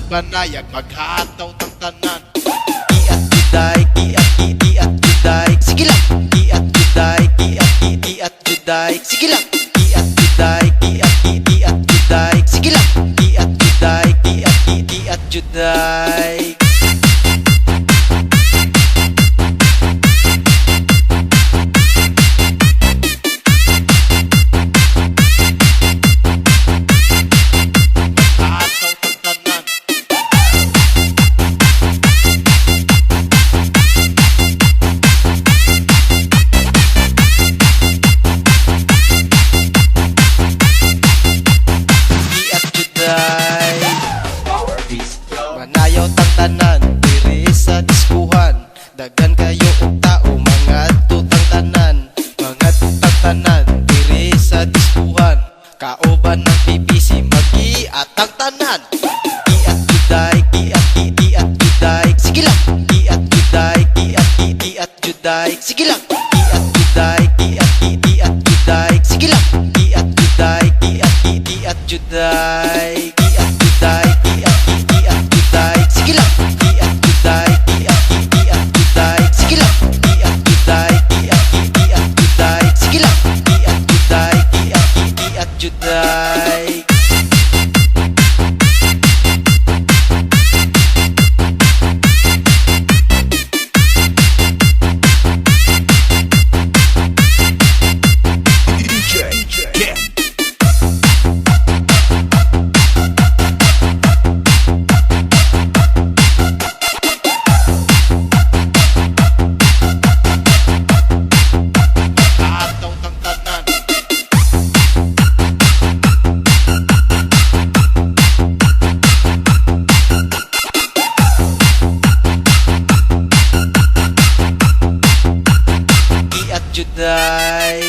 banayag maghataw tang tanan. Iat juday, iat juday, sige lang. Iat juday, iat juday, sige lang. Iat juday, iat juday, sige lang. Iat juday, iat juday. Maghataw tang tanan. Iat juday. Manayaw tang tanan, diri sa diskuhan. Daghan kayo og tao, mga tutang tanan. Mga tutang tanan, diri sa diskuhan. Kaoban ng BBC, mag-iatang tanan. Iat juday, iat juday, sige lang. Iat juday, iat juday, sige lang. Iat juday, iat juday, sige lang. Iat juday, iat juday. Iat juday, iat juday, sige lang. Iat juday, iat juday, sige lang. Iat juday, iat juday, sige lang. Iat juday, iat juday. Maghataw tang tanan. Iat juday.